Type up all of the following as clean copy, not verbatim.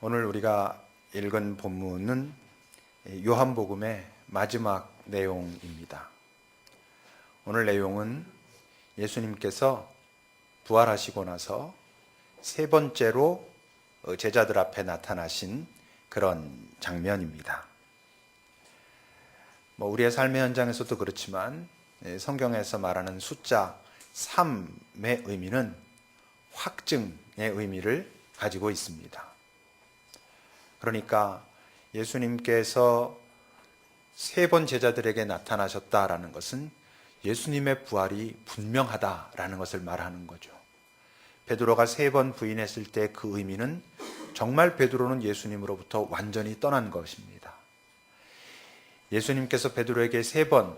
오늘 우리가 읽은 본문은 요한복음의 마지막 내용입니다. 오늘 내용은 예수님께서 부활하시고 나서 세 번째로 제자들 앞에 나타나신 그런 장면입니다. 우리의 삶의 현장에서도 그렇지만 성경에서 말하는 숫자 3의 의미는 확증의 의미를 가지고 있습니다. 그러니까 예수님께서 세 번 제자들에게 나타나셨다라는 것은 예수님의 부활이 분명하다라는 것을 말하는 거죠. 베드로가 세 번 부인했을 때 그 의미는 정말 베드로는 예수님으로부터 완전히 떠난 것입니다. 예수님께서 베드로에게 세 번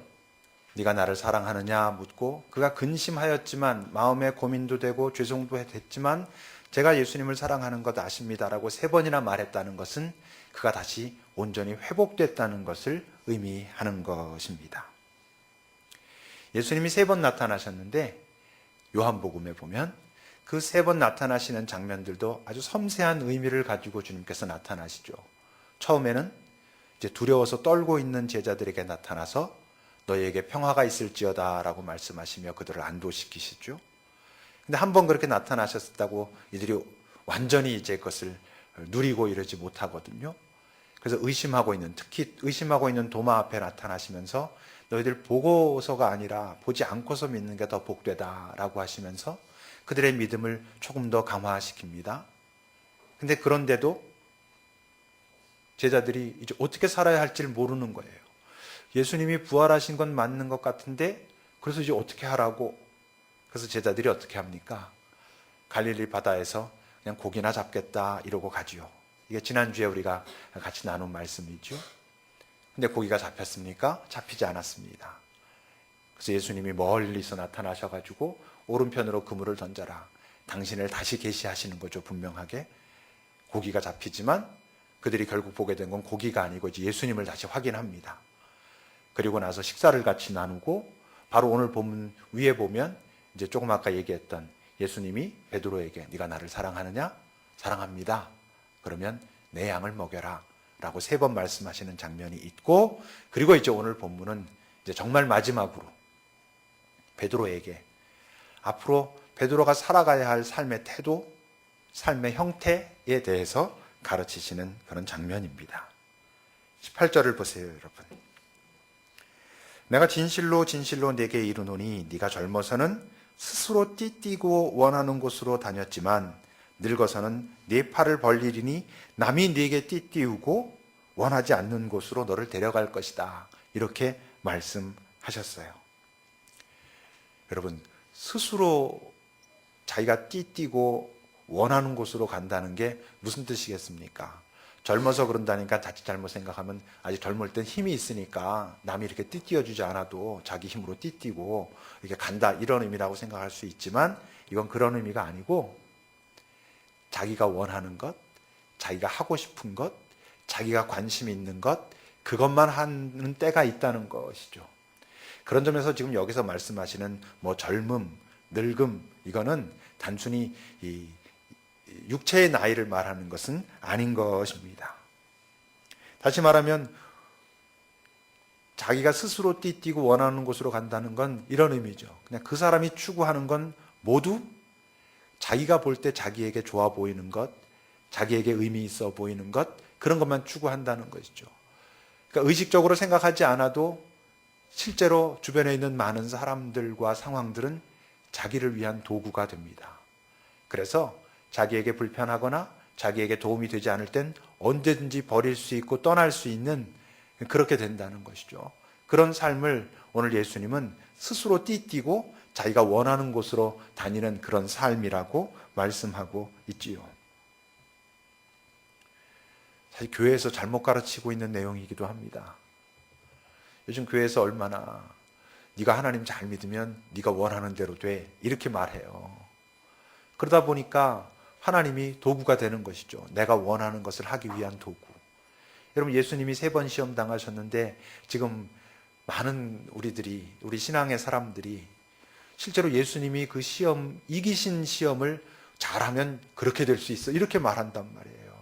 네가 나를 사랑하느냐 묻고 그가 근심하였지만 마음에 고민도 되고 죄송도 했지만 제가 예수님을 사랑하는 것 아십니다라고 세 번이나 말했다는 것은 그가 다시 온전히 회복됐다는 것을 의미하는 것입니다. 예수님이 세 번 나타나셨는데 요한복음에 보면 그 세 번 나타나시는 장면들도 아주 섬세한 의미를 가지고 주님께서 나타나시죠. 처음에는 이제 두려워서 떨고 있는 제자들에게 나타나서 너희에게 평화가 있을지어다 라고 말씀하시며 그들을 안도시키시죠. 근데 한 번 그렇게 나타나셨다고 이들이 완전히 이제 그것을 누리고 이러지 못하거든요. 그래서 특히 의심하고 있는 도마 앞에 나타나시면서 너희들 보고서가 아니라 보지 않고서 믿는 게 더 복되다 라고 하시면서 그들의 믿음을 조금 더 강화시킵니다. 근데 그런데도 제자들이 이제 어떻게 살아야 할지를 모르는 거예요. 예수님이 부활하신 건 맞는 것 같은데 그래서 이제 어떻게 하라고. 그래서 제자들이 어떻게 합니까? 갈릴리 바다에서 그냥 고기나 잡겠다 이러고 가지요. 이게 지난주에 우리가 같이 나눈 말씀이죠. 근데 고기가 잡혔습니까? 잡히지 않았습니다. 그래서 예수님이 멀리서 나타나셔가지고 오른편으로 그물을 던져라. 당신을 다시 계시하시는 거죠. 분명하게. 고기가 잡히지만 그들이 결국 보게 된 건 고기가 아니고 이제 예수님을 다시 확인합니다. 그리고 나서 식사를 같이 나누고 바로 오늘 본문 위에 보면 이제 조금 아까 얘기했던 예수님이 베드로에게 네가 나를 사랑하느냐? 사랑합니다. 그러면 내 양을 먹여라 라고 세 번 말씀하시는 장면이 있고, 그리고 이제 오늘 본문은 이제 정말 마지막으로 베드로에게 앞으로 베드로가 살아가야 할 삶의 태도, 삶의 형태에 대해서 가르치시는 그런 장면입니다. 18절을 보세요, 여러분. 내가 진실로 진실로 네게 이르노니 네가 젊어서는 스스로 띠띠고 원하는 곳으로 다녔지만 늙어서는 네 팔을 벌리리니 남이 네게 띠띠우고 원하지 않는 곳으로 너를 데려갈 것이다. 이렇게 말씀하셨어요. 여러분, 스스로 자기가 띠띠고 원하는 곳으로 간다는 게 무슨 뜻이겠습니까? 젊어서 그런다니까 자칫 잘못 생각하면 아직 젊을 땐 힘이 있으니까 남이 이렇게 띠띠어주지 않아도 자기 힘으로 띠띠고 이렇게 간다 이런 의미라고 생각할 수 있지만 이건 그런 의미가 아니고 자기가 원하는 것, 자기가 하고 싶은 것, 자기가 관심 있는 것 그것만 하는 때가 있다는 것이죠. 그런 점에서 지금 여기서 말씀하시는 젊음, 늙음 이거는 단순히 이 육체의 나이를 말하는 것은 아닌 것입니다. 다시 말하면 자기가 스스로 띠띠고 원하는 곳으로 간다는 건 이런 의미죠. 그냥 그 사람이 추구하는 건 모두 자기가 볼 때 자기에게 좋아 보이는 것, 자기에게 의미 있어 보이는 것 그런 것만 추구한다는 것이죠. 그러니까 의식적으로 생각하지 않아도 실제로 주변에 있는 많은 사람들과 상황들은 자기를 위한 도구가 됩니다. 그래서 자기에게 불편하거나 자기에게 도움이 되지 않을 땐 언제든지 버릴 수 있고 떠날 수 있는 그렇게 된다는 것이죠. 그런 삶을 오늘 예수님은 스스로 띠띠고 자기가 원하는 곳으로 다니는 그런 삶이라고 말씀하고 있지요. 사실 교회에서 잘못 가르치고 있는 내용이기도 합니다. 요즘 교회에서 얼마나 네가 하나님 잘 믿으면 네가 원하는 대로 돼 이렇게 말해요. 그러다 보니까 하나님이 도구가 되는 것이죠. 내가 원하는 것을 하기 위한 도구. 여러분 예수님이 3번 시험 당하셨는데 지금 많은 우리 신앙의 사람들이 실제로 예수님이 그 시험, 이기신 시험을 잘하면 그렇게 될 수 있어 이렇게 말한단 말이에요.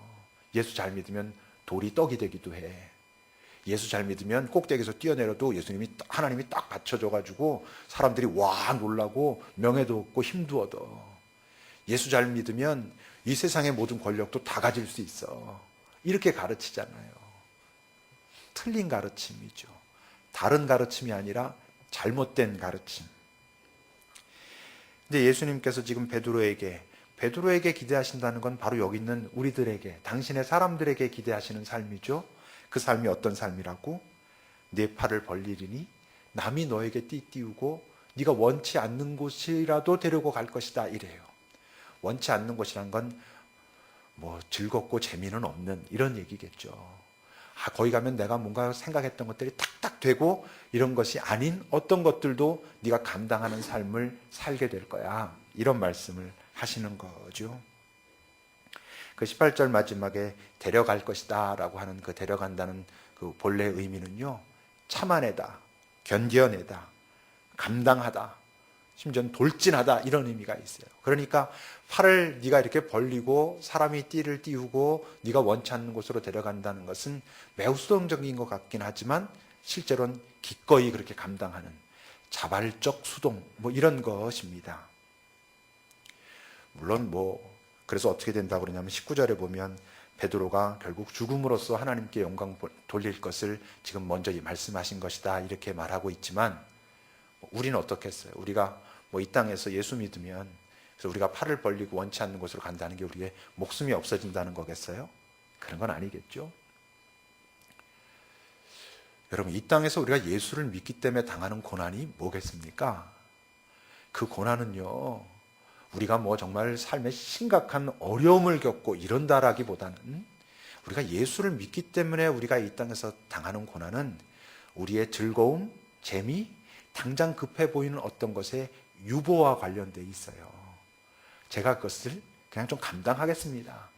예수 잘 믿으면 돌이 떡이 되기도 해. 예수 잘 믿으면 꼭대기에서 뛰어내려도 하나님이 딱 받쳐줘가지고 사람들이 와 놀라고 명예도 얻고 힘도 얻어. 예수 잘 믿으면 이 세상의 모든 권력도 다 가질 수 있어. 이렇게 가르치잖아요. 틀린 가르침이죠. 다른 가르침이 아니라 잘못된 가르침. 근데 예수님께서 지금 베드로에게 기대하신다는 건 바로 여기 있는 우리들에게, 당신의 사람들에게 기대하시는 삶이죠. 그 삶이 어떤 삶이라고? 네 팔을 벌리리니 남이 너에게 띠띠우고 네가 원치 않는 곳이라도 데리고 갈 것이다 이래요. 원치 않는 곳이란 건 뭐 즐겁고 재미는 없는 이런 얘기겠죠. 거기 가면 내가 뭔가 생각했던 것들이 탁탁 되고 이런 것이 아닌 어떤 것들도 네가 감당하는 삶을 살게 될 거야. 이런 말씀을 하시는 거죠. 그 18절 마지막에 데려갈 것이다 라고 하는 그 데려간다는 그 본래 의미는요, 참아내다, 견뎌내다, 감당하다, 심지어는 돌진하다 이런 의미가 있어요. 그러니까 팔을 네가 이렇게 벌리고 사람이 띠를 띄우고 네가 원치 않는 곳으로 데려간다는 것은 매우 수동적인 것 같긴 하지만 실제로는 기꺼이 그렇게 감당하는 자발적 수동 이런 것입니다. 물론 그래서 어떻게 된다고 그러냐면 19절에 보면 베드로가 결국 죽음으로써 하나님께 영광 돌릴 것을 지금 먼저 말씀하신 것이다 이렇게 말하고 있지만, 우리는 어떻겠어요? 우리가 이 땅에서 예수 믿으면 그래서 우리가 팔을 벌리고 원치 않는 곳으로 간다는 게 우리의 목숨이 없어진다는 거겠어요? 그런 건 아니겠죠. 여러분, 이 땅에서 우리가 예수를 믿기 때문에 당하는 고난이 뭐겠습니까? 그 고난은요, 우리가 정말 삶에 심각한 어려움을 겪고 이런다라기보다는 우리가 예수를 믿기 때문에 우리가 이 땅에서 당하는 고난은 우리의 즐거움, 재미, 당장 급해 보이는 어떤 것에 유보와 관련돼 있어요. 제가 그것을 그냥 좀 감당하겠습니다.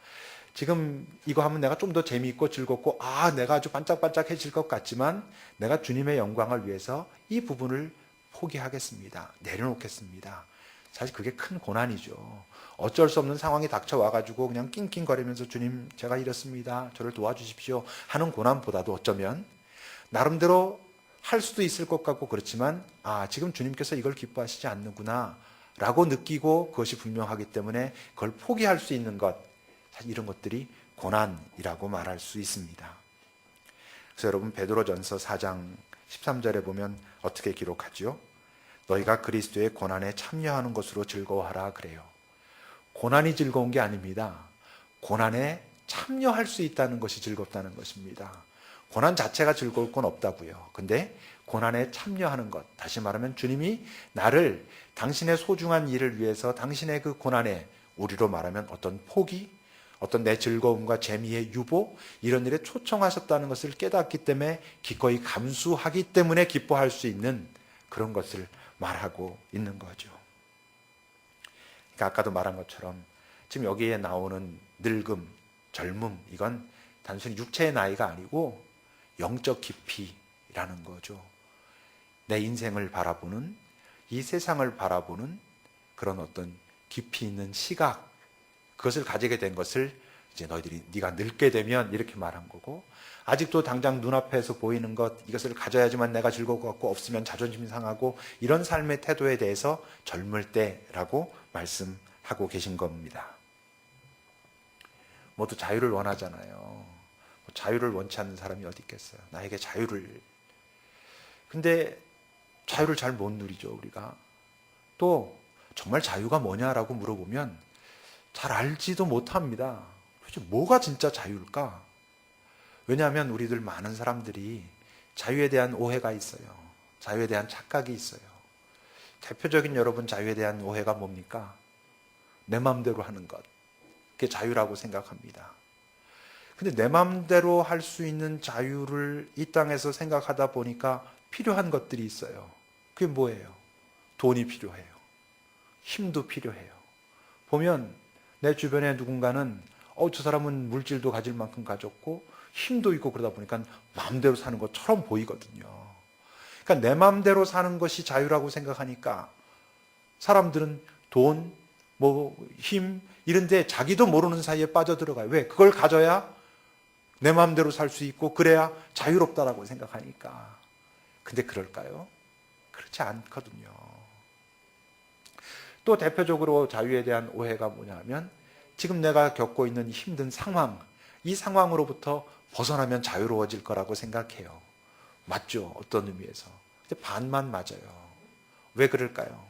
지금 이거 하면 내가 좀 더 재미있고 즐겁고 내가 아주 반짝반짝해질 것 같지만 내가 주님의 영광을 위해서 이 부분을 포기하겠습니다. 내려놓겠습니다. 사실 그게 큰 고난이죠. 어쩔 수 없는 상황이 닥쳐와가지고 그냥 낑낑거리면서 주님 제가 이렇습니다. 저를 도와주십시오 하는 고난보다도 어쩌면 나름대로 할 수도 있을 것 같고 그렇지만 지금 주님께서 이걸 기뻐하시지 않는구나 라고 느끼고 그것이 분명하기 때문에 그걸 포기할 수 있는 것, 사실 이런 것들이 고난이라고 말할 수 있습니다. 그래서 여러분 베드로전서 4장 13절에 보면 어떻게 기록하죠? 너희가 그리스도의 고난에 참여하는 것으로 즐거워하라 그래요. 고난이 즐거운 게 아닙니다. 고난에 참여할 수 있다는 것이 즐겁다는 것입니다. 고난 자체가 즐거울 건 없다고요. 근데 고난에 참여하는 것, 다시 말하면 주님이 나를 당신의 소중한 일을 위해서 당신의 그 고난에, 우리로 말하면 어떤 포기, 어떤 내 즐거움과 재미의 유보, 이런 일에 초청하셨다는 것을 깨닫기 때문에 기꺼이 감수하기 때문에 기뻐할 수 있는 그런 것을 말하고 있는 거죠. 그러니까 아까도 말한 것처럼 지금 여기에 나오는 늙음, 젊음, 이건 단순히 육체의 나이가 아니고 영적 깊이라는 거죠. 내 인생을 바라보는, 이 세상을 바라보는 그런 어떤 깊이 있는 시각, 그것을 가지게 된 것을 이제 네가 늙게 되면 이렇게 말한 거고, 아직도 당장 눈앞에서 보이는 것, 이것을 가져야지만 내가 즐거울 것 같고 없으면 자존심 상하고 이런 삶의 태도에 대해서 젊을 때라고 말씀하고 계신 겁니다. 모두 자유를 원하잖아요. 자유를 원치 않는 사람이 어디 있겠어요? 나에게 자유를. 근데 자유를 잘 못 누리죠, 우리가. 또 정말 자유가 뭐냐라고 물어보면 잘 알지도 못합니다. 도대체 뭐가 진짜 자유일까? 왜냐하면 우리들 많은 사람들이 자유에 대한 오해가 있어요. 자유에 대한 착각이 있어요. 대표적인 여러분 자유에 대한 오해가 뭡니까? 내 마음대로 하는 것. 그게 자유라고 생각합니다. 근데 내 마음대로 할 수 있는 자유를 이 땅에서 생각하다 보니까 필요한 것들이 있어요. 그게 뭐예요? 돈이 필요해요. 힘도 필요해요. 보면 내 주변에 누군가는 저 사람은 물질도 가질 만큼 가졌고 힘도 있고 그러다 보니까 마음대로 사는 것처럼 보이거든요. 그러니까 내 마음대로 사는 것이 자유라고 생각하니까 사람들은 돈, 힘 이런 데 자기도 모르는 사이에 빠져들어가요. 왜? 그걸 가져야 내 마음대로 살 수 있고 그래야 자유롭다라고 생각하니까. 근데 그럴까요? 그렇지 않거든요. 또 대표적으로 자유에 대한 오해가 뭐냐면 지금 내가 겪고 있는 힘든 상황, 이 상황으로부터 벗어나면 자유로워질 거라고 생각해요. 맞죠? 어떤 의미에서. 근데 반만 맞아요. 왜 그럴까요?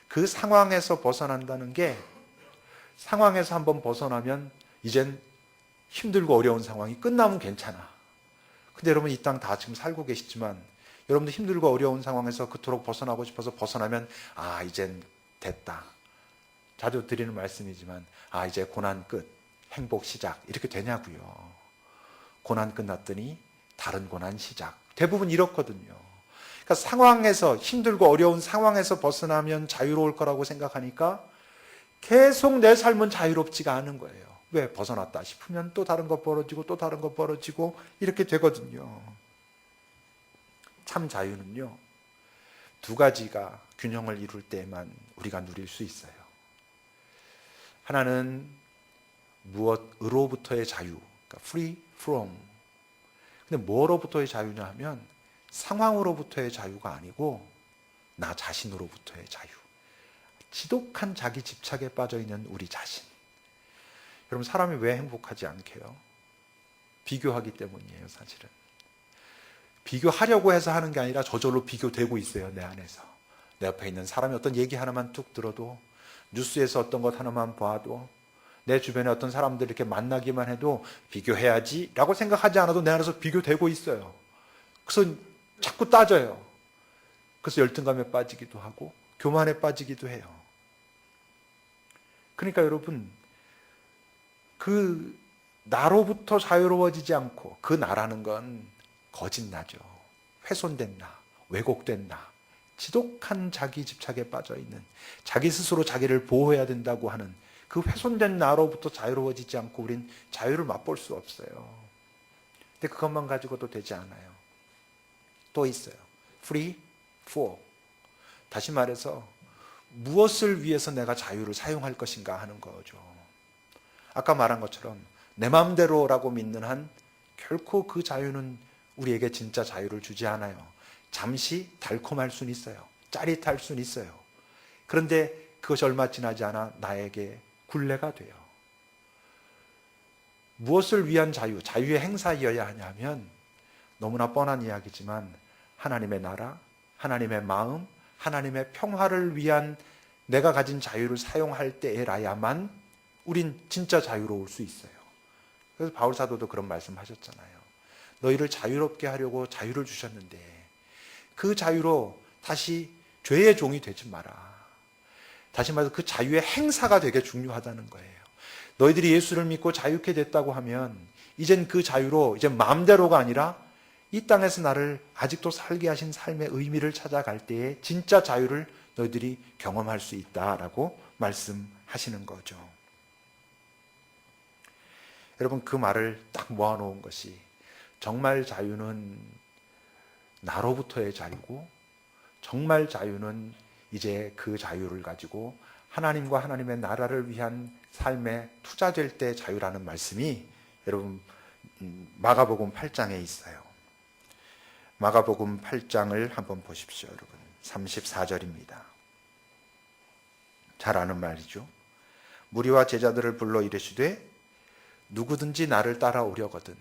그 상황에서 벗어난다는 게 상황에서 한번 벗어나면 이젠 힘들고 어려운 상황이 끝나면 괜찮아. 근데 여러분 이 땅 다 지금 살고 계시지만 여러분도 힘들고 어려운 상황에서 그토록 벗어나고 싶어서 벗어나면 이젠 됐다. 자주 드리는 말씀이지만 이제 고난 끝, 행복 시작 이렇게 되냐고요. 고난 끝났더니 다른 고난 시작. 대부분 이렇거든요. 그러니까 상황에서 힘들고 어려운 상황에서 벗어나면 자유로울 거라고 생각하니까 계속 내 삶은 자유롭지가 않은 거예요. 왜? 벗어났다 싶으면 또 다른 거 벌어지고 또 다른 거 벌어지고 이렇게 되거든요. 참 자유는요, 두 가지가 균형을 이룰 때만 우리가 누릴 수 있어요. 하나는 무엇으로부터의 자유, 그러니까 free from. 근데 뭐로부터의 자유냐 하면 상황으로부터의 자유가 아니고 나 자신으로부터의 자유. 지독한 자기 집착에 빠져 있는 우리 자신. 여러분 사람이 왜 행복하지 않게요? 비교하기 때문이에요, 사실은. 비교하려고 해서 하는 게 아니라 저절로 비교되고 있어요, 내 안에서. 내 옆에 있는 사람이 어떤 얘기 하나만 툭 들어도, 뉴스에서 어떤 것 하나만 봐도, 내 주변에 어떤 사람들 이렇게 만나기만 해도 비교해야지 라고 생각하지 않아도 내 안에서 비교되고 있어요. 그래서 자꾸 따져요. 그래서 열등감에 빠지기도 하고 교만에 빠지기도 해요. 그러니까 여러분, 그 나로부터 자유로워지지 않고, 그 나라는 건 거짓나죠. 훼손된 나, 왜곡된 나, 지독한 자기 집착에 빠져있는, 자기 스스로 자기를 보호해야 된다고 하는 그 훼손된 나로부터 자유로워지지 않고 우린 자유를 맛볼 수 없어요. 근데 그것만 가지고도 되지 않아요. 또 있어요. free for. 다시 말해서 무엇을 위해서 내가 자유를 사용할 것인가 하는 거죠. 아까 말한 것처럼 내 마음대로라고 믿는 한 결코 그 자유는 우리에게 진짜 자유를 주지 않아요. 잠시 달콤할 수는 있어요. 짜릿할 수는 있어요. 그런데 그것이 얼마 지나지 않아 나에게 굴레가 돼요. 무엇을 위한 자유, 자유의 행사이어야 하냐면 너무나 뻔한 이야기지만 하나님의 나라, 하나님의 마음, 하나님의 평화를 위한 내가 가진 자유를 사용할 때에라야만 우린 진짜 자유로울 수 있어요. 그래서 바울 사도도 그런 말씀하셨잖아요. 너희를 자유롭게 하려고 자유를 주셨는데 그 자유로 다시 죄의 종이 되지 마라. 다시 말해서 그 자유의 행사가 되게 중요하다는 거예요. 너희들이 예수를 믿고 자유케 됐다고 하면 이젠 그 자유로 이제 마음대로가 아니라 이 땅에서 나를 아직도 살게 하신 삶의 의미를 찾아갈 때에 진짜 자유를 너희들이 경험할 수 있다라고 말씀하시는 거죠. 여러분, 그 말을 딱 모아놓은 것이 정말 자유는 나로부터의 자유고 정말 자유는 이제 그 자유를 가지고 하나님과 하나님의 나라를 위한 삶에 투자될 때 자유라는 말씀이 여러분 마가복음 8장에 있어요. 마가복음 8장을 한번 보십시오, 여러분. 34절입니다. 잘 아는 말이죠. 무리와 제자들을 불러 이르시되 누구든지 나를 따라오려거든,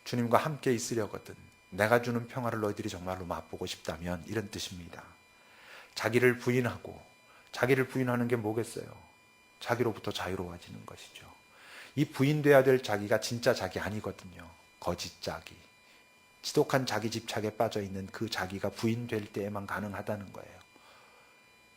주님과 함께 있으려거든, 내가 주는 평화를 너희들이 정말로 맛보고 싶다면, 이런 뜻입니다. 자기를 부인하고, 자기를 부인하는 게 뭐겠어요? 자기로부터 자유로워지는 것이죠. 이 부인돼야 될 자기가 진짜 자기 아니거든요. 거짓 자기, 지독한 자기 집착에 빠져있는 그 자기가 부인될 때에만 가능하다는 거예요.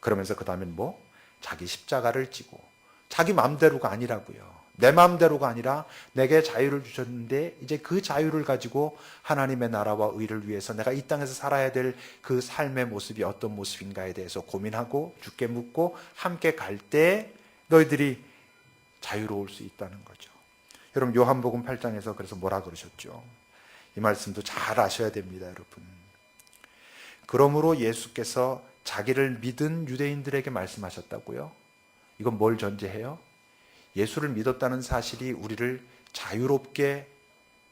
그러면서 그 다음엔 뭐? 자기 십자가를 지고, 자기 마음대로가 아니라고요. 내 마음대로가 아니라 내게 자유를 주셨는데 이제 그 자유를 가지고 하나님의 나라와 의를 위해서 내가 이 땅에서 살아야 될 그 삶의 모습이 어떤 모습인가에 대해서 고민하고 주께 묻고 함께 갈 때 너희들이 자유로울 수 있다는 거죠. 여러분, 요한복음 8장에서 그래서 뭐라 그러셨죠? 이 말씀도 잘 아셔야 됩니다, 여러분. 그러므로 예수께서 자기를 믿은 유대인들에게 말씀하셨다고요? 이건 뭘 전제해요? 예수를 믿었다는 사실이 우리를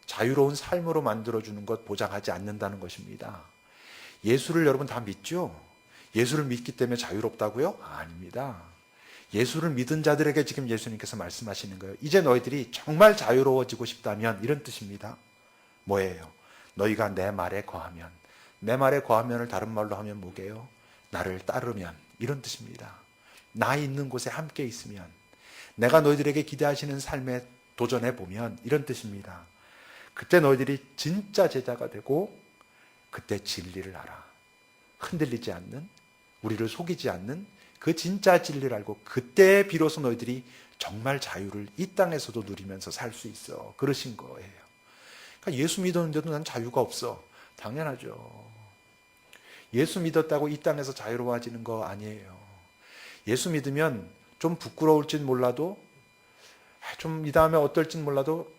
자유로운 삶으로 만들어주는 것 보장하지 않는다는 것입니다. 예수를 여러분 다 믿죠? 예수를 믿기 때문에 자유롭다고요? 아닙니다. 예수를 믿은 자들에게 지금 예수님께서 말씀하시는 거예요. 이제 너희들이 정말 자유로워지고 싶다면 이런 뜻입니다. 뭐예요? 너희가 내 말에 거하면, 내 말에 거하면을 다른 말로 하면 뭐게요? 나를 따르면, 이런 뜻입니다. 나 있는 곳에 함께 있으면, 내가 너희들에게 기대하시는 삶에 도전해 보면, 이런 뜻입니다. 그때 너희들이 진짜 제자가 되고 그때 진리를 알아. 흔들리지 않는, 우리를 속이지 않는 그 진짜 진리를 알고 그때 비로소 너희들이 정말 자유를 이 땅에서도 누리면서 살 수 있어. 그러신 거예요. 그러니까 예수 믿었는데도 난 자유가 없어. 당연하죠. 예수 믿었다고 이 땅에서 자유로워지는 거 아니에요. 예수 믿으면 좀 부끄러울진 몰라도, 좀 이 다음에 어떨진 몰라도,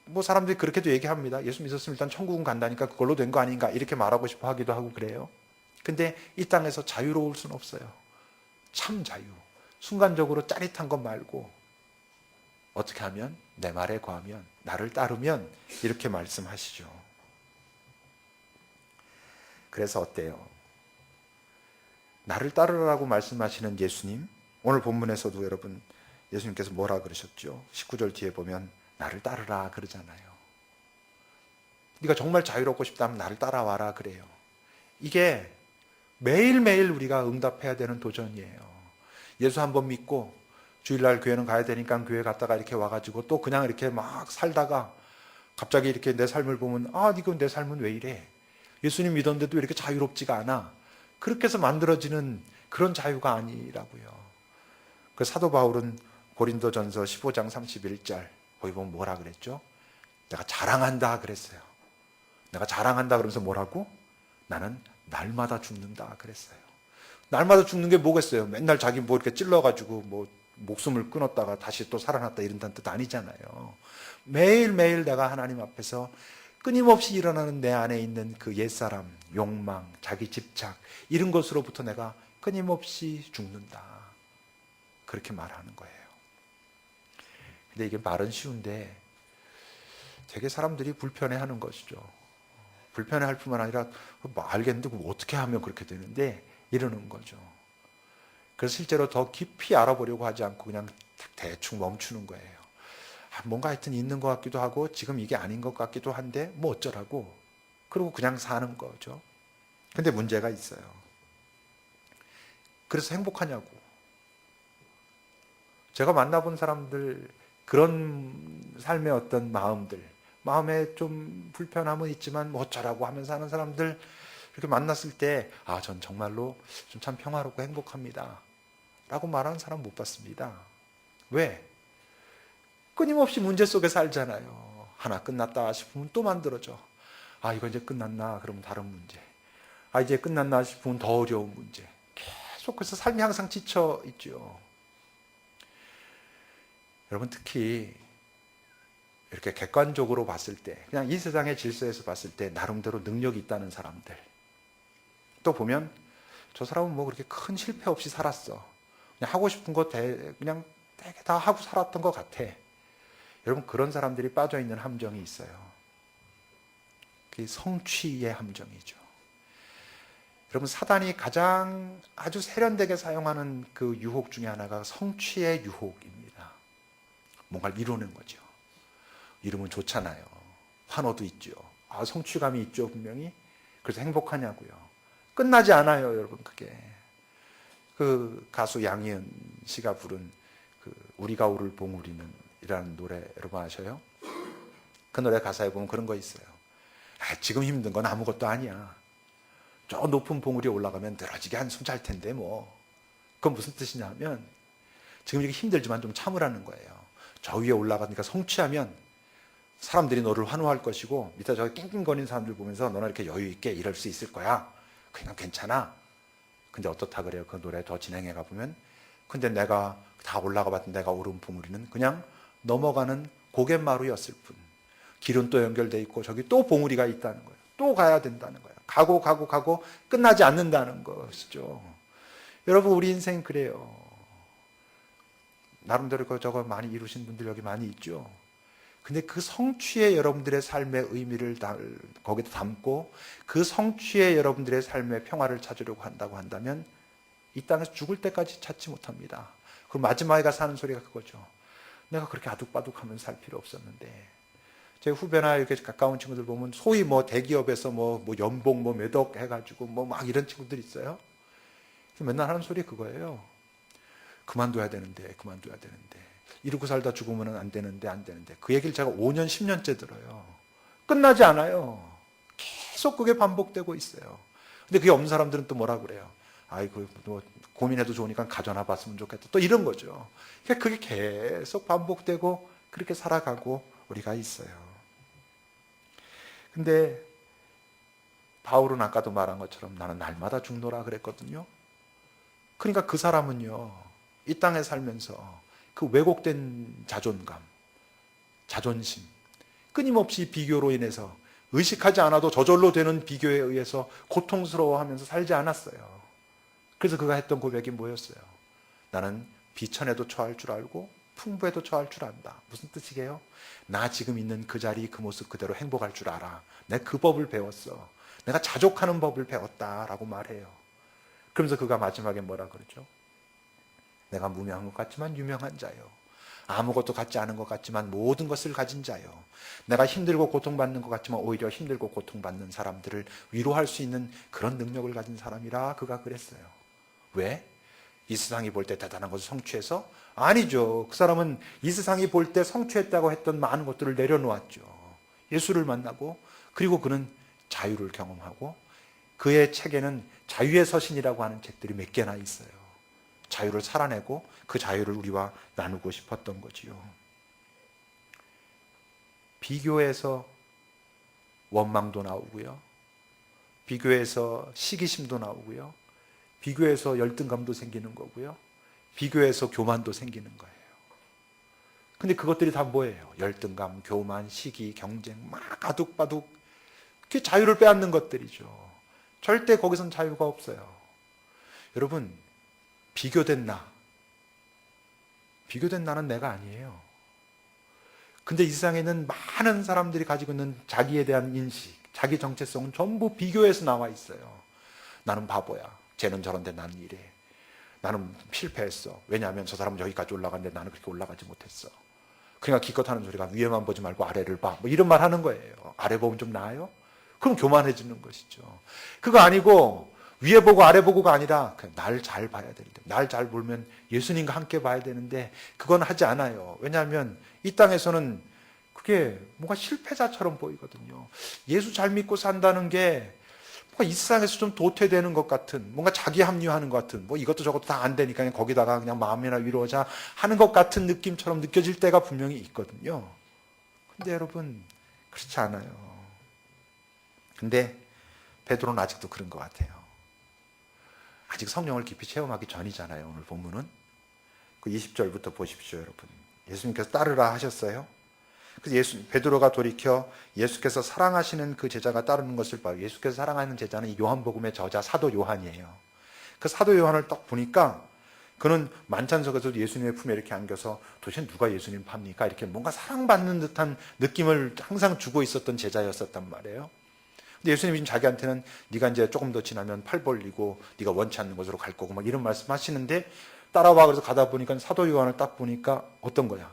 뭐 사람들이 그렇게도 얘기합니다. 예수 믿었으면 일단 천국은 간다니까 그걸로 된 거 아닌가 이렇게 말하고 싶어 하기도 하고 그래요. 근데 이 땅에서 자유로울 수는 없어요. 참 자유. 순간적으로 짜릿한 것 말고 어떻게 하면? 내 말에 거하면, 나를 따르면, 이렇게 말씀하시죠. 그래서 어때요? 나를 따르라고 말씀하시는 예수님, 오늘 본문에서도 여러분 예수님께서 뭐라 그러셨죠? 19절 뒤에 보면 나를 따르라 그러잖아요. 네가 정말 자유롭고 싶다면 나를 따라와라 그래요. 이게 매일매일 우리가 응답해야 되는 도전이에요. 예수 한번 믿고 주일날 교회는 가야 되니까 교회 갔다가 이렇게 와가지고 또 그냥 이렇게 막 살다가 갑자기 이렇게 내 삶을 보면, 아, 이거 내 삶은 왜 이래? 예수님 믿었는데도 이렇게 자유롭지가 않아. 그렇게 해서 만들어지는 그런 자유가 아니라고요. 그 사도 바울은 고린도전서 15장 31절 거기 보면 뭐라 그랬죠? 내가 자랑한다 그랬어요. 내가 자랑한다 그러면서 뭐라고? 나는 날마다 죽는다 그랬어요. 날마다 죽는 게 뭐겠어요? 맨날 자기 뭐 이렇게 찔러가지고 뭐 목숨을 끊었다가 다시 또 살아났다 이런다는 뜻 아니잖아요. 매일매일 내가 하나님 앞에서 끊임없이 일어나는 내 안에 있는 그 옛사람, 욕망, 자기 집착 이런 것으로부터 내가 끊임없이 죽는다. 그렇게 말하는 거예요. 근데 이게 말은 쉬운데 되게 사람들이 불편해하는 것이죠. 불편해할 뿐만 아니라 뭐 알겠는데 어떻게 하면 그렇게 되는데 이러는 거죠. 그래서 실제로 더 깊이 알아보려고 하지 않고 그냥 대충 멈추는 거예요. 뭔가 하여튼 있는 것 같기도 하고 지금 이게 아닌 것 같기도 한데 뭐 어쩌라고. 그리고 그냥 사는 거죠. 근데 문제가 있어요. 그래서 행복하냐고. 제가 만나본 사람들 그런 삶의 어떤 마음들, 마음에 좀 불편함은 있지만 뭐 어쩌라고 하면서 사는 사람들 이렇게 만났을 때, 아, 전 정말로 좀 참 평화롭고 행복합니다 라고 말하는 사람 못 봤습니다. 왜? 끊임없이 문제 속에 살잖아요. 하나 끝났다 싶으면 또 만들어져. 아, 이거 이제 끝났나? 그러면 다른 문제. 아, 이제 끝났나 싶으면 더 어려운 문제. 계속 그래서 삶이 항상 지쳐 있죠. 여러분, 특히 이렇게 객관적으로 봤을 때, 그냥 이 세상의 질서에서 봤을 때 나름대로 능력이 있다는 사람들, 또 보면 저 사람은 뭐 그렇게 큰 실패 없이 살았어. 그냥 하고 싶은 거 그냥 되게 다 하고 살았던 것 같아. 여러분, 그런 사람들이 빠져 있는 함정이 있어요. 그게 성취의 함정이죠. 여러분, 사단이 가장 아주 세련되게 사용하는 그 유혹 중에 하나가 성취의 유혹입니다. 뭔가를 이루는 거죠. 이루면 좋잖아요. 환호도 있죠. 아, 성취감이 있죠, 분명히. 그래서 행복하냐고요. 끝나지 않아요, 여러분, 그게. 그 가수 양희은 씨가 부른 그 우리가 오를 봉우리는 이라는 노래 여러분 아셔요? 그 노래 가사에 보면 그런 거 있어요. 아, 지금 힘든 건 아무것도 아니야. 저 높은 봉우리에 올라가면 늘어지게 한숨 잘 텐데 뭐. 그건 무슨 뜻이냐 하면 지금 이렇게 힘들지만 좀 참으라는 거예요. 저 위에 올라가니까 성취하면 사람들이 너를 환호할 것이고 밑에 저기 낑낑거리는 사람들 보면서 너는 이렇게 여유 있게 일할 수 있을 거야. 그냥 괜찮아. 근데 어떻다 그래요? 그 노래 더 진행해 가보면, 근데 내가 다 올라가 봤던 내가 오른 봉우리는 그냥 넘어가는 고갯마루였을 뿐. 길은 또 연결돼 있고 저기 또 봉우리가 있다는 거예요. 또 가야 된다는 거예요. 가고 끝나지 않는다는 것이죠. 여러분, 우리 인생 그래요. 나름대로 저거 많이 이루신 분들 여기 많이 있죠. 근데 그 성취의 여러분들의 삶의 의미를 거기다 담고 그 성취의 여러분들의 삶의 평화를 찾으려고 한다고 한다면 이 땅에서 죽을 때까지 찾지 못합니다. 그럼 마지막에 가서 하는 소리가 그거죠. 내가 그렇게 아둑바둑하면서 살 필요 없었는데. 제 후배나 이렇게 가까운 친구들 보면 소위 뭐 대기업에서 뭐 연봉 몇 억 해가지고 뭐 막 이런 친구들 있어요. 맨날 하는 소리 그거예요. 그만둬야 되는데. 이러고 살다 죽으면 안 되는데. 그 얘기를 제가 5년, 10년째 들어요. 끝나지 않아요. 계속 그게 반복되고 있어요. 근데 그게 없는 사람들은 또 뭐라 그래요? 아이고, 뭐 고민해도 좋으니까 가져나 봤으면 좋겠다. 또 이런 거죠. 그러니까 그게 계속 반복되고 그렇게 살아가고 우리가 있어요. 근데 바울은 아까도 말한 것처럼 나는 날마다 죽노라 그랬거든요. 그러니까 그 사람은요, 이 땅에 살면서 그 왜곡된 자존감, 자존심, 끊임없이 비교로 인해서 의식하지 않아도 저절로 되는 비교에 의해서 고통스러워하면서 살지 않았어요. 그래서 그가 했던 고백이 뭐였어요? 나는 비천에도 처할 줄 알고 풍부에도 처할 줄 안다. 무슨 뜻이게요? 나 지금 있는 그 자리, 그 모습 그대로 행복할 줄 알아. 내가 그 법을 배웠어. 내가 자족하는 법을 배웠다라고 말해요. 그러면서 그가 마지막에 뭐라 그러죠? 내가 무명한 것 같지만 유명한 자요. 아무것도 갖지 않은 것 같지만 모든 것을 가진 자요. 내가 힘들고 고통받는 것 같지만 오히려 힘들고 고통받는 사람들을 위로할 수 있는 그런 능력을 가진 사람이라 그가 그랬어요. 왜? 이 세상이 볼 때 대단한 것을 성취해서? 아니죠. 그 사람은 이 세상이 볼 때 성취했다고 했던 많은 것들을 내려놓았죠. 예수를 만나고, 그리고 그는 자유를 경험하고, 그의 책에는 자유의 서신이라고 하는 책들이 몇 개나 있어요. 자유를 살아내고 그 자유를 우리와 나누고 싶었던 거지요. 비교에서 원망도 나오고요. 비교에서 시기심도 나오고요. 비교에서 열등감도 생기는 거고요. 비교에서 교만도 생기는 거예요. 근데 그것들이 다 뭐예요? 열등감, 교만, 시기, 경쟁, 막 아둑바둑. 그게 자유를 빼앗는 것들이죠. 절대 거기선 자유가 없어요. 여러분, 비교된 나는 내가 아니에요. 근데 이 세상에 있는 많은 사람들이 가지고 있는 자기에 대한 인식, 자기 정체성은 전부 비교에서 나와 있어요. 나는 바보야. 쟤는 저런데 나는 이래. 나는 실패했어. 왜냐하면 저 사람은 여기까지 올라갔는데 나는 그렇게 올라가지 못했어. 그러니까 기껏 하는 소리가 위에만 보지 말고 아래를 봐. 뭐 이런 말 하는 거예요. 아래 보면 좀 나아요? 그럼 교만해지는 것이죠. 그거 아니고 위에 보고 아래 보고가 아니라 날 잘 봐야 되는데, 날 잘 보면 예수님과 함께 봐야 되는데 그건 하지 않아요. 왜냐하면 이 땅에서는 그게 뭔가 실패자처럼 보이거든요. 예수 잘 믿고 산다는 게 뭔가 이 세상에서 좀 도태되는 것 같은, 뭔가 자기 합리화하는 것 같은, 뭐 이것도 저것도 다 안 되니까 그냥 거기다가 그냥 마음이나 위로하자 하는 것 같은 느낌처럼 느껴질 때가 분명히 있거든요. 근데 여러분, 그렇지 않아요. 근데 베드로는 아직도 그런 것 같아요. 아직 성령을 깊이 체험하기 전이잖아요. 오늘 본문은. 그 20절부터 보십시오, 여러분. 예수님께서 따르라 하셨어요. 그래서 베드로가 돌이켜 예수께서 사랑하시는 그 제자가 따르는 것을 봐요. 예수께서 사랑하는 제자는 이 요한복음의 저자 사도 요한이에요. 그 사도 요한을 딱 보니까 그는 만찬석에서 예수님의 품에 이렇게 안겨서 도대체 누가 예수님 팝니까? 이렇게 뭔가 사랑받는 듯한 느낌을 항상 주고 있었던 제자였었단 말이에요. 근데 예수님이 자기한테는 네가 이제 조금 더 지나면 팔 벌리고 네가 원치 않는 곳으로 갈 거고 막 이런 말씀하시는데 따라와. 그래서 가다 보니까 사도 요한을 딱 보니까 어떤 거야?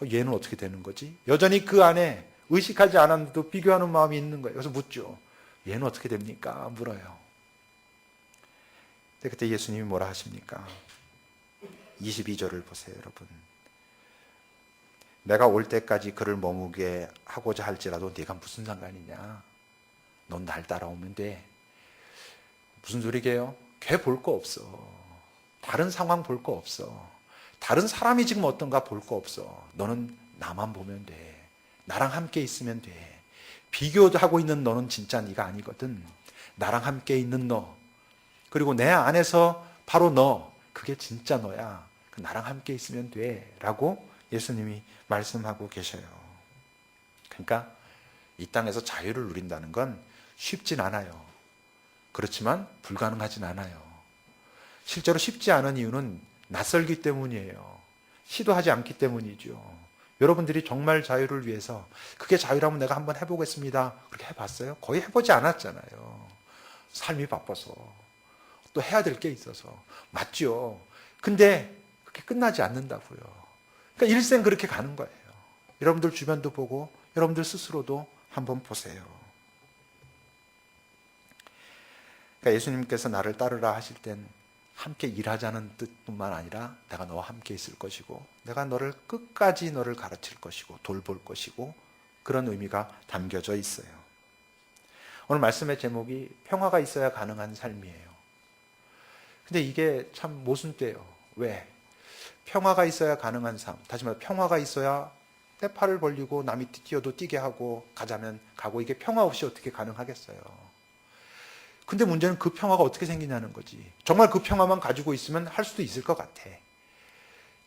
얘는 어떻게 되는 거지? 여전히 그 안에 의식하지 않았는데도 비교하는 마음이 있는 거예요. 그래서 묻죠. 얘는 어떻게 됩니까? 물어요. 근데 그때 예수님이 뭐라 하십니까? 22절을 보세요, 여러분. 내가 올 때까지 그를 머무게 하고자 할지라도 네가 무슨 상관이냐? 넌 날 따라오면 돼. 무슨 소리게요? 걔 볼 거 없어. 다른 상황 볼 거 없어. 다른 사람이 지금 어떤가 볼 거 없어. 너는 나만 보면 돼. 나랑 함께 있으면 돼. 비교하고 있는 너는 진짜 네가 아니거든. 나랑 함께 있는 너, 그리고 내 안에서 바로 너, 그게 진짜 너야. 나랑 함께 있으면 돼 라고 예수님이 말씀하고 계셔요. 그러니까 이 땅에서 자유를 누린다는 건 쉽진 않아요. 그렇지만 불가능하진 않아요. 실제로 쉽지 않은 이유는 낯설기 때문이에요. 시도하지 않기 때문이죠. 여러분들이 정말 자유를 위해서 그게 자유라면 내가 한번 해보겠습니다. 그렇게 해봤어요? 거의 해보지 않았잖아요. 삶이 바빠서. 또 해야 될 게 있어서. 맞죠. 근데 그렇게 끝나지 않는다고요. 그러니까 일생 그렇게 가는 거예요. 여러분들 주변도 보고 여러분들 스스로도 한번 보세요. 그러니까 예수님께서 나를 따르라 하실 땐 함께 일하자는 뜻뿐만 아니라 내가 너와 함께 있을 것이고 내가 너를 끝까지 너를 가르칠 것이고 돌볼 것이고 그런 의미가 담겨져 있어요. 오늘 말씀의 제목이 평화가 있어야 가능한 삶이에요. 근데 이게 참 모순돼요. 왜? 평화가 있어야 가능한 삶. 다시 말해 평화가 있어야 내 팔을 벌리고 남이 뛰어도 뛰게 하고 가자면 가고 이게 평화 없이 어떻게 가능하겠어요? 근데 문제는 그 평화가 어떻게 생기냐는 거지. 정말 그 평화만 가지고 있으면 할 수도 있을 것 같아.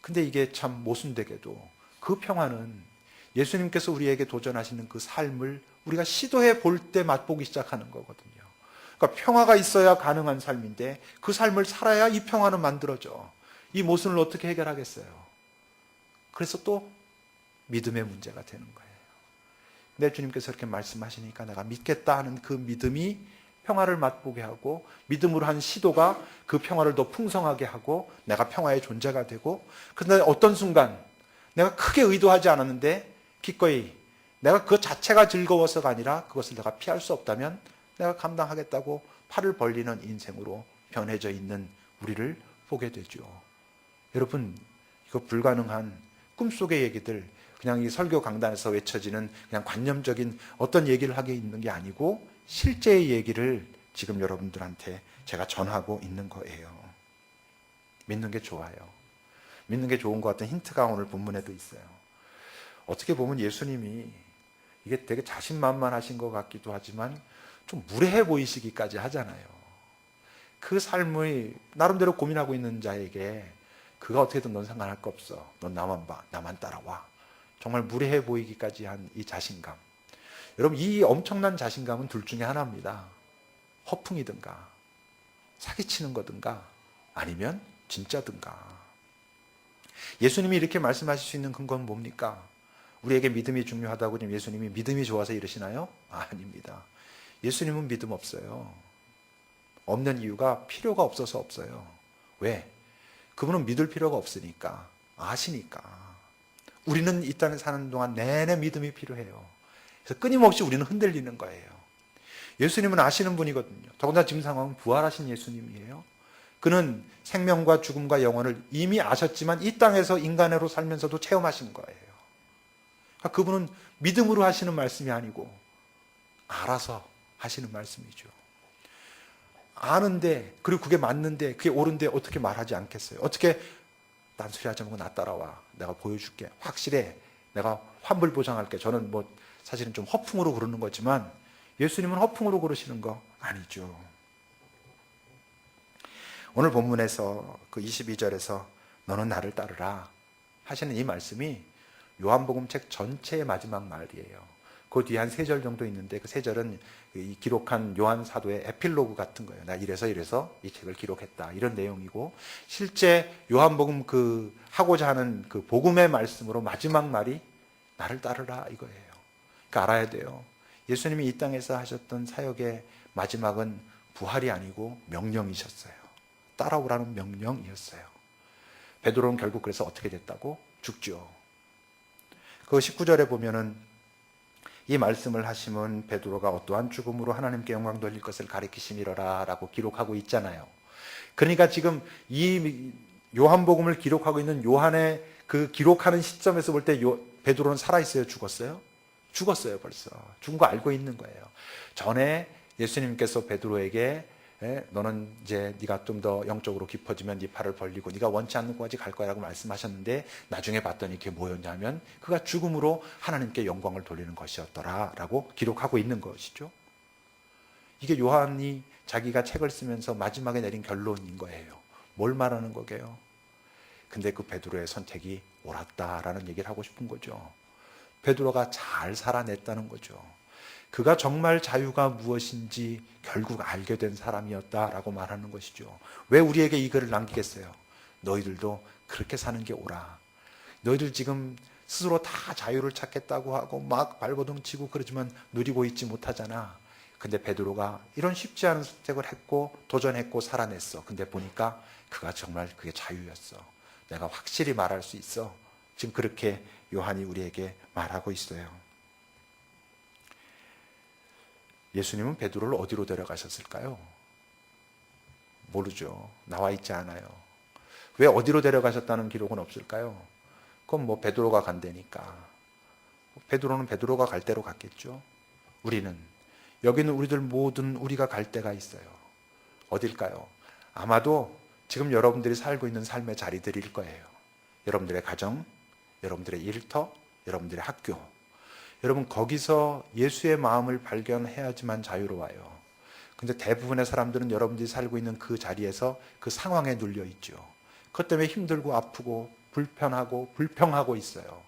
근데 이게 참 모순되게도 그 평화는 예수님께서 우리에게 도전하시는 그 삶을 우리가 시도해 볼 때 맛보기 시작하는 거거든요. 그러니까 평화가 있어야 가능한 삶인데 그 삶을 살아야 이 평화는 만들어져. 이 모순을 어떻게 해결하겠어요? 그래서 또 믿음의 문제가 되는 거예요. 내 주님께서 이렇게 말씀하시니까 내가 믿겠다 하는 그 믿음이 평화를 맛보게 하고 믿음으로 한 시도가 그 평화를 더 풍성하게 하고 내가 평화의 존재가 되고 그런데 어떤 순간 내가 크게 의도하지 않았는데 기꺼이 내가 그 자체가 즐거워서가 아니라 그것을 내가 피할 수 없다면 내가 감당하겠다고 팔을 벌리는 인생으로 변해져 있는 우리를 보게 되죠. 여러분 이거 불가능한 꿈속의 얘기들 그냥 이 설교 강단에서 외쳐지는 그냥 관념적인 어떤 얘기를 하게 있는 게 아니고 실제의 얘기를 지금 여러분들한테 제가 전하고 있는 거예요. 믿는 게 좋아요. 믿는 게 좋은 것 같은 힌트가 오늘 본문에도 있어요. 어떻게 보면 예수님이 이게 되게 자신만만하신 것 같기도 하지만 좀 무례해 보이시기까지 하잖아요. 그 삶을 나름대로 고민하고 있는 자에게 그가 어떻게든 넌 상관할 거 없어. 넌 나만 봐. 나만 따라와. 정말 무례해 보이기까지 한 이 자신감. 여러분 이 엄청난 자신감은 둘 중에 하나입니다. 허풍이든가 사기치는 거든가 아니면 진짜든가. 예수님이 이렇게 말씀하실 수 있는 근거는 뭡니까? 우리에게 믿음이 중요하다고 지금 예수님이 믿음이 좋아서 이러시나요? 아닙니다. 예수님은 믿음 없어요. 없는 이유가 필요가 없어서 없어요. 왜? 그분은 믿을 필요가 없으니까 아시니까. 우리는 이 땅에 사는 동안 내내 믿음이 필요해요. 그래서 끊임없이 우리는 흔들리는 거예요. 예수님은 아시는 분이거든요. 더군다나 지금 상황은 부활하신 예수님이에요. 그는 생명과 죽음과 영혼을 이미 아셨지만 이 땅에서 인간으로 살면서도 체험하신 거예요. 그러니까 그분은 믿음으로 하시는 말씀이 아니고 알아서 하시는 말씀이죠. 아는데 그리고 그게 맞는데 그게 옳은데 어떻게 말하지 않겠어요? 어떻게 딴소리 하지 말고 나 따라와. 내가 보여줄게. 확실해. 내가 환불 보장할게. 저는 뭐 사실은 좀 허풍으로 그러는 거지만 예수님은 허풍으로 그러시는 거 아니죠. 오늘 본문에서 그 22절에서 너는 나를 따르라 하시는 이 말씀이 요한복음 책 전체의 마지막 말이에요. 그 뒤에 한 3절 정도 있는데 그 3절은 이 기록한 요한 사도의 에필로그 같은 거예요. 나 이래서 이 책을 기록했다. 이런 내용이고 실제 요한복음 그 하고자 하는 그 복음의 말씀으로 마지막 말이 나를 따르라 이거예요. 그러니까 알아야 돼요. 예수님이 이 땅에서 하셨던 사역의 마지막은 부활이 아니고 명령이셨어요. 따라오라는 명령이었어요. 베드로는 결국 그래서 어떻게 됐다고? 죽죠. 그 19절에 보면은 이 말씀을 하시면 베드로가 어떠한 죽음으로 하나님께 영광 돌릴 것을 가리키심이로라 라고 기록하고 있잖아요. 그러니까 지금 이 요한복음을 기록하고 있는 요한의 그 기록하는 시점에서 볼 때 베드로는 살아있어요? 죽었어요? 죽었어요 벌써. 죽은 거 알고 있는 거예요. 전에 예수님께서 베드로에게 너는 이제 네가 좀 더 영적으로 깊어지면 네 팔을 벌리고 네가 원치 않는 곳까지 갈 거라고 말씀하셨는데 나중에 봤더니 그게 뭐였냐면 그가 죽음으로 하나님께 영광을 돌리는 것이었더라라고 기록하고 있는 것이죠. 이게 요한이 자기가 책을 쓰면서 마지막에 내린 결론인 거예요. 뭘 말하는 거게요? 근데 그 베드로의 선택이 옳았다라는 얘기를 하고 싶은 거죠. 베드로가 잘 살아냈다는 거죠. 그가 정말 자유가 무엇인지 결국 알게 된 사람이었다라고 말하는 것이죠. 왜 우리에게 이 글을 남기겠어요? 너희들도 그렇게 사는 게 옳아. 너희들 지금 스스로 다 자유를 찾겠다고 하고 막 발버둥 치고 그러지만 누리고 있지 못하잖아. 근데 베드로가 이런 쉽지 않은 선택을 했고 도전했고 살아냈어. 근데 보니까 그가 정말 그게 자유였어. 내가 확실히 말할 수 있어. 지금 그렇게 요한이 우리에게 말하고 있어요. 예수님은 베드로를 어디로 데려가셨을까요? 모르죠. 나와 있지 않아요. 왜 어디로 데려가셨다는 기록은 없을까요? 그건 뭐 베드로가 간다니까. 베드로는 베드로가 갈 대로 갔겠죠. 우리는 여기는 우리들 모든 우리가 갈 데가 있어요. 어딜까요? 아마도 지금 여러분들이 살고 있는 삶의 자리들일 거예요. 여러분들의 가정, 여러분들의 일터, 여러분들의 학교. 여러분 거기서 예수의 마음을 발견해야지만 자유로워요. 근데 대부분의 사람들은 여러분들이 살고 있는 그 자리에서 그 상황에 눌려 있죠. 그것 때문에 힘들고 아프고 불편하고 불평하고 있어요.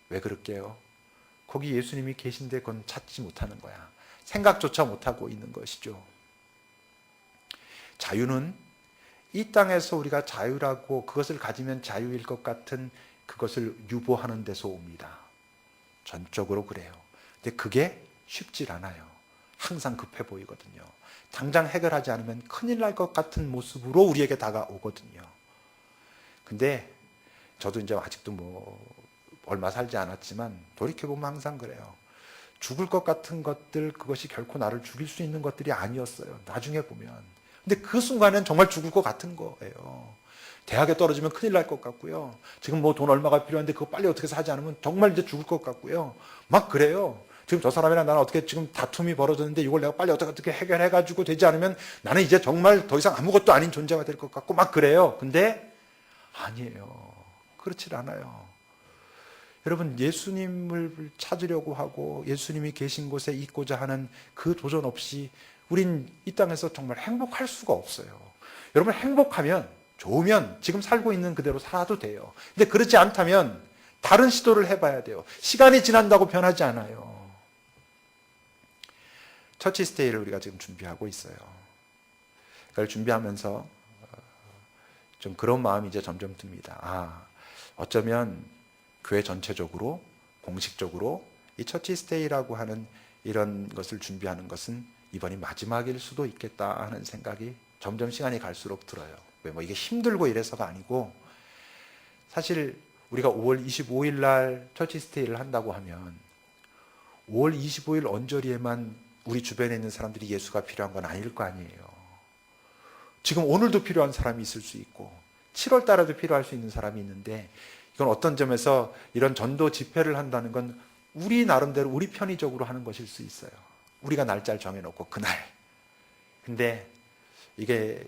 왜 그럴게요? 거기 예수님이 계신데 그건 찾지 못하는 거야. 생각조차 못하고 있는 것이죠. 자유는 이 땅에서 우리가 자유라고 그것을 가지면 자유일 것 같은 그것을 유보하는 데서 옵니다. 전적으로 그래요. 근데 그게 쉽질 않아요. 항상 급해 보이거든요. 당장 해결하지 않으면 큰일 날 것 같은 모습으로 우리에게 다가오거든요. 근데 저도 이제 아직도 뭐 얼마 살지 않았지만 돌이켜보면 항상 그래요. 죽을 것 같은 것들, 그것이 결코 나를 죽일 수 있는 것들이 아니었어요. 나중에 보면. 근데 그 순간엔 정말 죽을 것 같은 거예요. 대학에 떨어지면 큰일 날 것 같고요. 지금 뭐 돈 얼마가 필요한데 그거 빨리 어떻게 사지 않으면 정말 이제 죽을 것 같고요. 막 그래요. 지금 저 사람이랑 나는 어떻게 지금 다툼이 벌어졌는데 이걸 내가 빨리 어떻게 해결해가지고 되지 않으면 나는 이제 정말 더 이상 아무것도 아닌 존재가 될 것 같고 막 그래요. 근데 아니에요. 그렇지 않아요. 여러분 예수님을 찾으려고 하고 예수님이 계신 곳에 있고자 하는 그 도전 없이 우린 이 땅에서 정말 행복할 수가 없어요. 여러분 행복하면 좋으면 지금 살고 있는 그대로 살아도 돼요. 근데 그렇지 않다면 다른 시도를 해봐야 돼요. 시간이 지난다고 변하지 않아요. 처치 스테이를 우리가 지금 준비하고 있어요. 그걸 준비하면서 좀 그런 마음이 이제 점점 듭니다. 어쩌면 교회 전체적으로 공식적으로 이 처치 스테이라고 하는 이런 것을 준비하는 것은 이번이 마지막일 수도 있겠다 하는 생각이 점점 시간이 갈수록 들어요. 왜 뭐 이게 힘들고 이래서가 아니고 사실 우리가 5월 25일 날 처치 스테이를 한다고 하면 5월 25일 언저리에만 우리 주변에 있는 사람들이 예수가 필요한 건 아닐 거 아니에요. 지금 오늘도 필요한 사람이 있을 수 있고 7월 달에도 필요할 수 있는 사람이 있는데 이건 어떤 점에서 이런 전도 집회를 한다는 건 우리 나름대로 우리 편의적으로 하는 것일 수 있어요. 우리가 날짜를 정해놓고 그날. 근데 이게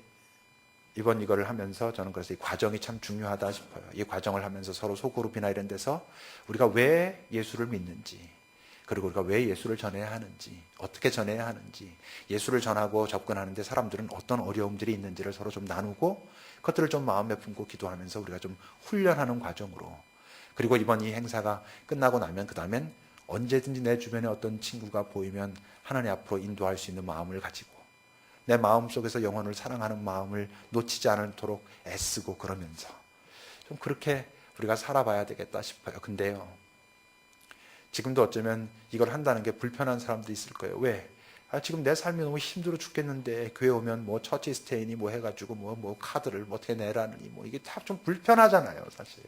이번 이거를 하면서 저는 그래서 이 과정이 참 중요하다 싶어요. 이 과정을 하면서 서로 소그룹이나 이런 데서 우리가 왜 예수를 믿는지, 그리고 우리가 왜 예수를 전해야 하는지, 어떻게 전해야 하는지, 예수를 전하고 접근하는데 사람들은 어떤 어려움들이 있는지를 서로 좀 나누고 그것들을 좀 마음에 품고 기도하면서 우리가 좀 훈련하는 과정으로, 그리고 이번 이 행사가 끝나고 나면 그 다음엔 언제든지 내 주변에 어떤 친구가 보이면 하나님 앞으로 인도할 수 있는 마음을 가지고 내 마음속에서 영혼을 사랑하는 마음을 놓치지 않도록 애쓰고 그러면서 좀 그렇게 우리가 살아봐야 되겠다 싶어요. 근데요, 지금도 어쩌면 이걸 한다는 게 불편한 사람도 있을 거예요. 왜? 지금 내 삶이 너무 힘들어 죽겠는데 교회 오면 뭐 처치 스테이니 뭐 해가지고 뭐 카드를 뭐 어떻게 내라느니 뭐 이게 다 좀 불편하잖아요, 사실.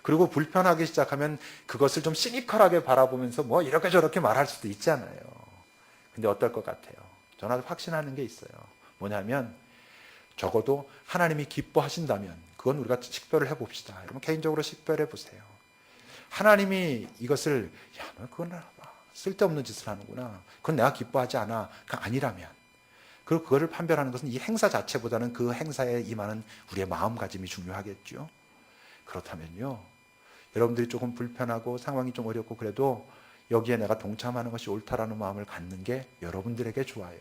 그리고 불편하기 시작하면 그것을 좀 시니컬하게 바라보면서 뭐 이렇게 저렇게 말할 수도 있잖아요. 근데 어떨 것 같아요? 저는 확신하는 게 있어요. 뭐냐면 적어도 하나님이 기뻐하신다면 그건 우리가 식별을 해봅시다. 여러분 개인적으로 식별해 보세요. 하나님이 이것을 너 그건 쓸데없는 짓을 하는구나, 그건 내가 기뻐하지 않아, 그 아니라면, 그리고 그거를 판별하는 것은 이 행사 자체보다는 그 행사에 임하는 우리의 마음가짐이 중요하겠죠. 그렇다면요, 여러분들이 조금 불편하고 상황이 좀 어렵고 그래도 여기에 내가 동참하는 것이 옳다라는 마음을 갖는 게 여러분들에게 좋아요.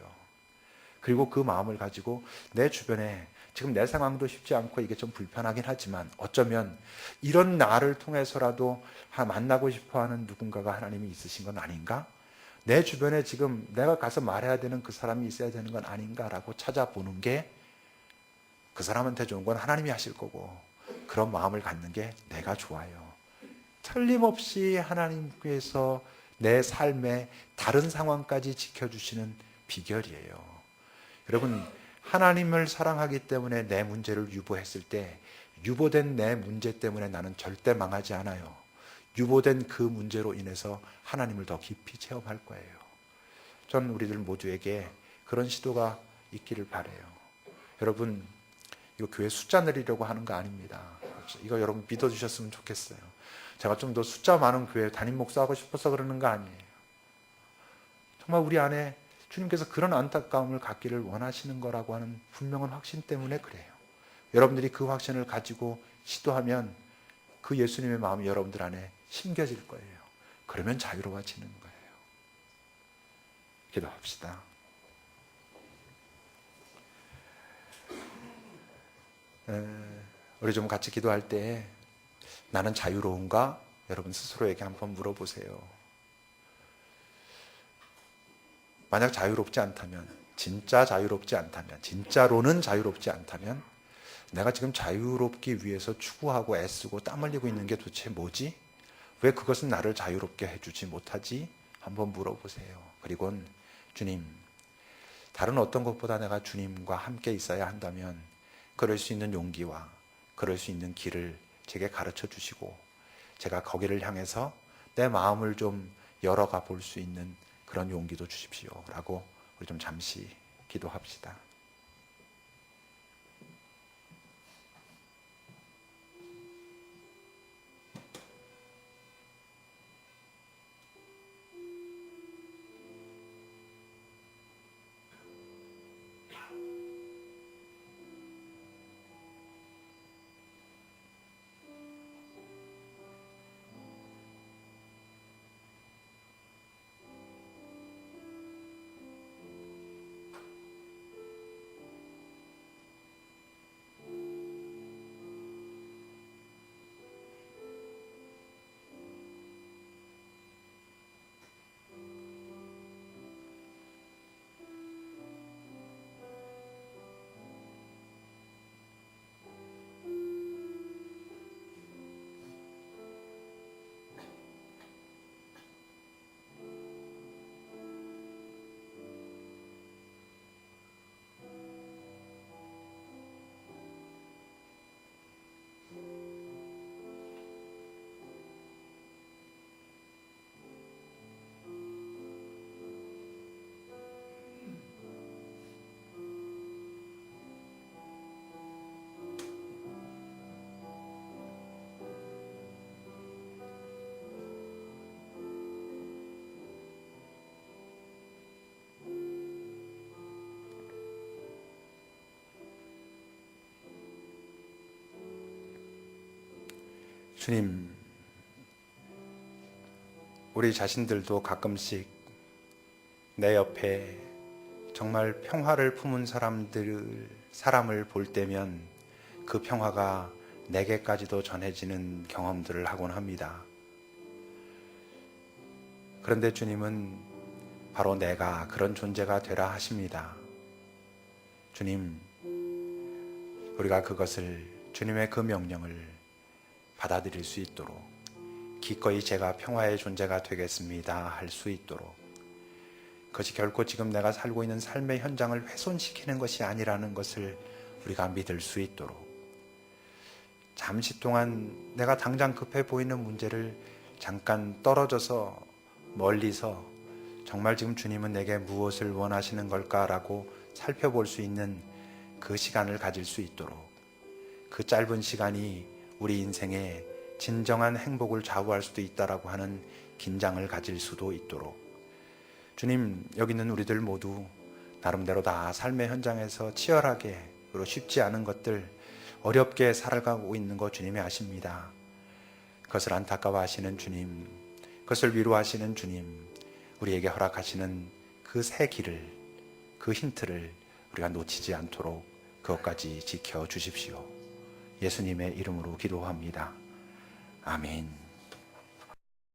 그리고 그 마음을 가지고 내 주변에 지금 내 상황도 쉽지 않고 이게 좀 불편하긴 하지만 어쩌면 이런 나를 통해서라도 만나고 싶어하는 누군가가 하나님이 있으신 건 아닌가? 내 주변에 지금 내가 가서 말해야 되는 그 사람이 있어야 되는 건 아닌가라고 찾아보는 게 그 사람한테 좋은 건 하나님이 하실 거고 그런 마음을 갖는 게 내가 좋아요. 틀림없이 하나님께서 내 삶의 다른 상황까지 지켜주시는 비결이에요. 여러분, 하나님을 사랑하기 때문에 내 문제를 유보했을 때 유보된 내 문제 때문에 나는 절대 망하지 않아요. 유보된 그 문제로 인해서 하나님을 더 깊이 체험할 거예요. 전 우리들 모두에게 그런 시도가 있기를 바라요. 여러분, 이거 교회 숫자 늘리려고 하는 거 아닙니다. 이거 여러분 믿어주셨으면 좋겠어요. 제가 좀 더 숫자 많은 교회 담임 목사하고 싶어서 그러는 거 아니에요. 정말 우리 안에 주님께서 그런 안타까움을 갖기를 원하시는 거라고 하는 분명한 확신 때문에 그래요. 여러분들이 그 확신을 가지고 시도하면 그 예수님의 마음이 여러분들 안에 심겨질 거예요. 그러면 자유로워지는 거예요. 기도합시다. 우리 좀 같이 기도할 때 나는 자유로운가? 여러분 스스로에게 한번 물어보세요. 만약 자유롭지 않다면, 진짜 자유롭지 않다면, 진짜로는 자유롭지 않다면 내가 지금 자유롭기 위해서 추구하고 애쓰고 땀 흘리고 있는 게 도대체 뭐지? 왜 그것은 나를 자유롭게 해주지 못하지? 한번 물어보세요. 그리고는 주님, 다른 어떤 것보다 내가 주님과 함께 있어야 한다면 그럴 수 있는 용기와 그럴 수 있는 길을 제게 가르쳐 주시고 제가 거기를 향해서 내 마음을 좀 열어가 볼 수 있는 그런 용기도 주십시오 라고 우리 좀 잠시 기도합시다. 주님, 우리 자신들도 가끔씩 내 옆에 정말 평화를 품은 사람을 볼 때면 그 평화가 내게까지도 전해지는 경험들을 하곤 합니다. 그런데 주님은 바로 내가 그런 존재가 되라 하십니다. 주님, 우리가 그것을, 주님의 그 명령을 받아들일 수 있도록, 기꺼이 제가 평화의 존재가 되겠습니다 할 수 있도록, 그것이 결코 지금 내가 살고 있는 삶의 현장을 훼손시키는 것이 아니라는 것을 우리가 믿을 수 있도록, 잠시 동안 내가 당장 급해 보이는 문제를 잠깐 떨어져서 멀리서 정말 지금 주님은 내게 무엇을 원하시는 걸까라고 살펴볼 수 있는 그 시간을 가질 수 있도록, 그 짧은 시간이 우리 인생의 진정한 행복을 좌우할 수도 있다라고 하는 긴장을 가질 수도 있도록, 주님, 여기 있는 우리들 모두 나름대로 다 삶의 현장에서 치열하게, 그리고 쉽지 않은 것들, 어렵게 살아가고 있는 거 주님이 아십니다. 그것을 안타까워하시는 주님, 그것을 위로하시는 주님, 우리에게 허락하시는 그 새 길을, 그 힌트를 우리가 놓치지 않도록 그것까지 지켜주십시오. 예수님의 이름으로 기도합니다. 아멘.